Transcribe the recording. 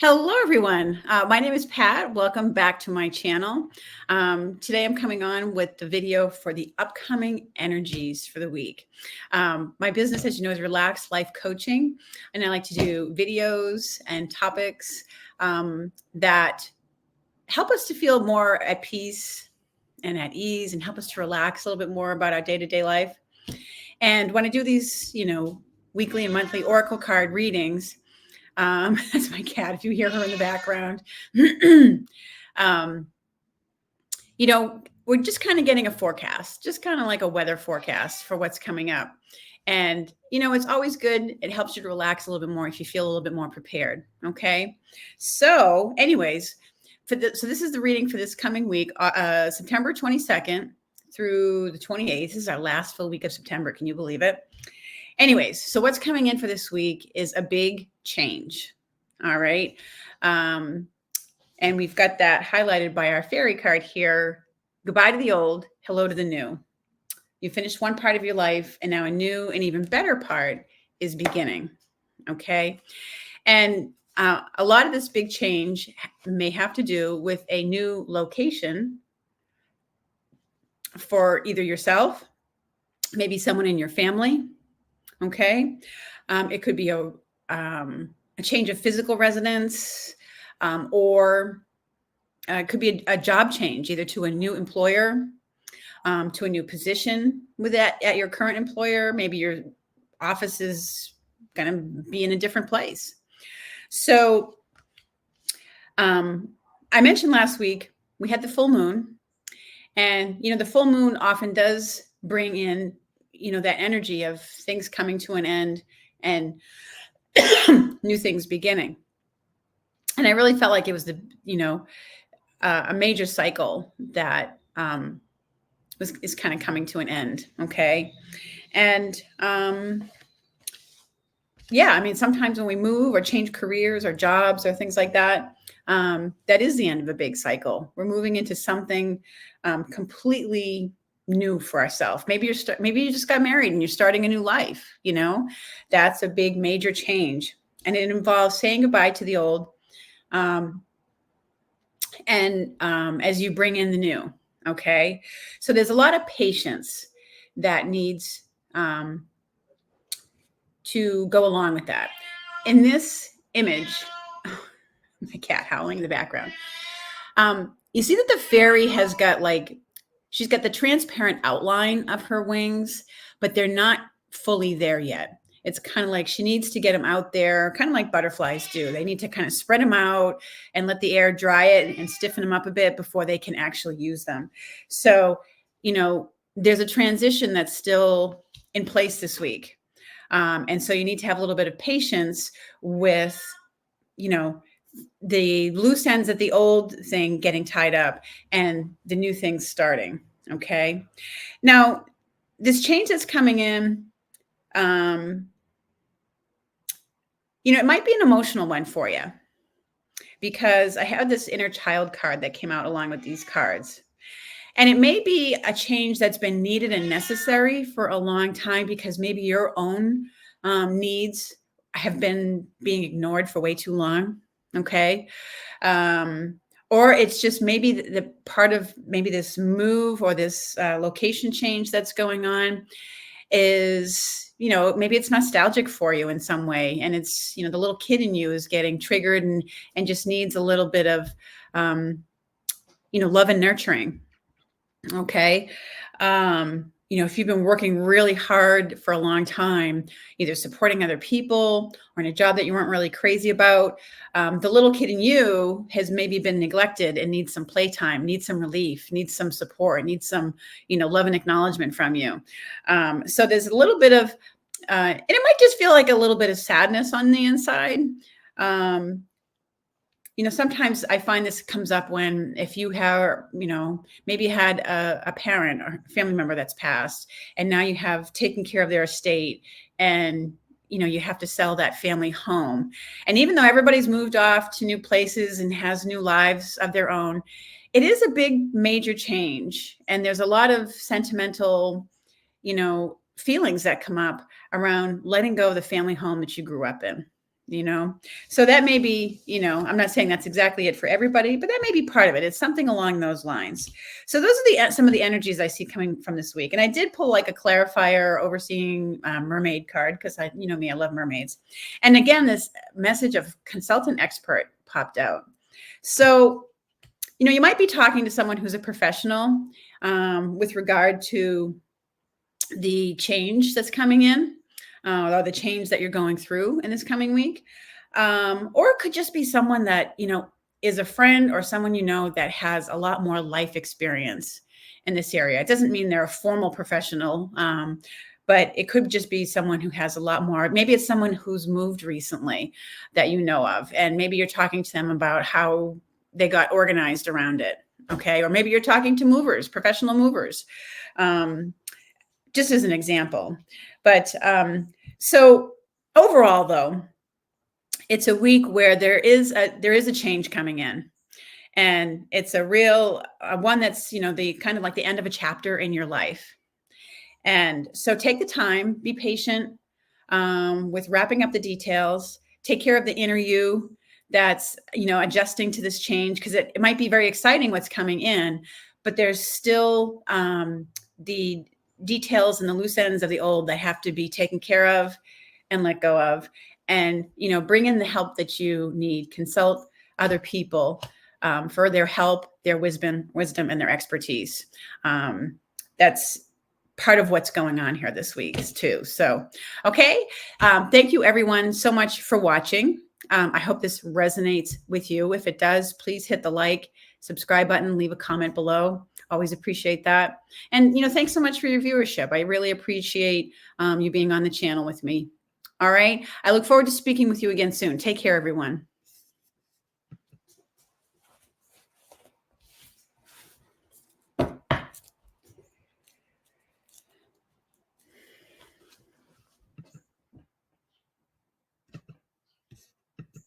Hello, everyone. My name is Pat. Welcome back to my channel. Today, I'm coming on with the video for the upcoming energies for the week. My business, as you know, is Relaxed Life Coaching, and I like to do videos and topics that help us to feel more at peace and at ease and help us to relax a little bit more about our day-to-day life. And when I do these, weekly and monthly oracle card readings, that's my cat, if you hear her in the background. um, we're just kind of getting a forecast, just kind of like a weather forecast for what's coming up. And, it's always good. It helps you to relax a little bit more if you feel a little bit more prepared. Okay. So anyways, so this is the reading for this coming week, September 22nd through the 28th. This is our last full week of September. Can you believe it? Anyways, so what's coming in for this week is a big change. All right. And we've got that highlighted by our fairy card here. Goodbye to the old, hello to the new. You finished one part of your life, and now a new and even better part is beginning. Okay. And a lot of this big change may have to do with a new location for either yourself, maybe someone in your family. Okay. It could be a change of physical residence, or it could be a job change, either to a new employer, to a new position with that at your current employer. Maybe your office is going to be in a different place. So I mentioned last week we had the full moon, and the full moon often does bring in that energy of things coming to an end and new things beginning. And I really felt like it was a major cycle that is kind of coming to an end. Okay. And sometimes when we move or change careers or jobs or things like that, that is the end of a big cycle. We're moving into something completely new for ourselves. Maybe you just got married and you're starting a new life. That's a big major change, and it involves saying goodbye to the old, as you bring in the new. Okay, so there's a lot of patience that needs to go along with that. In this image, my cat howling in the background. You see that the fairy has got she's got the transparent outline of her wings, but they're not fully there yet. It's kind of like she needs to get them out there, kind of like butterflies do. They need to kind of spread them out and let the air dry it and stiffen them up a bit before they can actually use them. So, there's a transition that's still in place this week. And so you need to have a little bit of patience with, the loose ends at the old thing getting tied up and the new things starting. Okay. Now, this change that's coming in, it might be an emotional one for you, because I had this inner child card that came out along with these cards. And it may be a change that's been needed and necessary for a long time, because maybe your own needs have been being ignored for way too long. Okay. Or it's just maybe the part of maybe this move or this location change that's going on is, maybe it's nostalgic for you in some way. And it's, the little kid in you is getting triggered and just needs a little bit of, love and nurturing. Okay. If you've been working really hard for a long time, either supporting other people or in a job that you weren't really crazy about, the little kid in you has maybe been neglected and needs some playtime, needs some relief, needs some support, needs some, love and acknowledgement from you. So there's a little bit of, and it might just feel like a little bit of sadness on the inside. Sometimes I find this comes up when, if you have, maybe had a parent or family member that's passed, and now you have taken care of their estate, and, you have to sell that family home. And even though everybody's moved off to new places and has new lives of their own, it is a big, major change. And there's a lot of sentimental, feelings that come up around letting go of the family home that you grew up in. So that may be, I'm not saying that's exactly it for everybody, but that may be part of it. It's something along those lines. So those are some of the energies I see coming from this week. And I did pull like a clarifier overseeing mermaid card because me, I love mermaids. And again, this message of consultant expert popped out. So you might be talking to someone who's a professional with regard to the change that's coming in, or the change that you're going through in this coming week. Or it could just be someone that, is a friend or someone that has a lot more life experience in this area. It doesn't mean they're a formal professional, but it could just be someone who has a lot more. Maybe it's someone who's moved recently that you know of, and maybe you're talking to them about how they got organized around it. Okay. Or maybe you're talking to movers, professional movers, just as an example. But so overall, though, it's a week where there is a change coming in, and it's a real one that's the kind of like the end of a chapter in your life. And so take the time, be patient with wrapping up the details. Take care of the inner you that's adjusting to this change, because it might be very exciting what's coming in, but there's still the details and the loose ends of the old that have to be taken care of and let go of. And bring in the help that you need. Consult other people for their help, their wisdom, and their expertise. That's part of what's going on here this week too. So, okay. Thank you everyone so much for watching. I hope this resonates with you. If it does, please hit the like, subscribe button, leave a comment below. Always appreciate that. And, thanks so much for your viewership. I really appreciate you being on the channel with me. All right. I look forward to speaking with you again soon. Take care, everyone.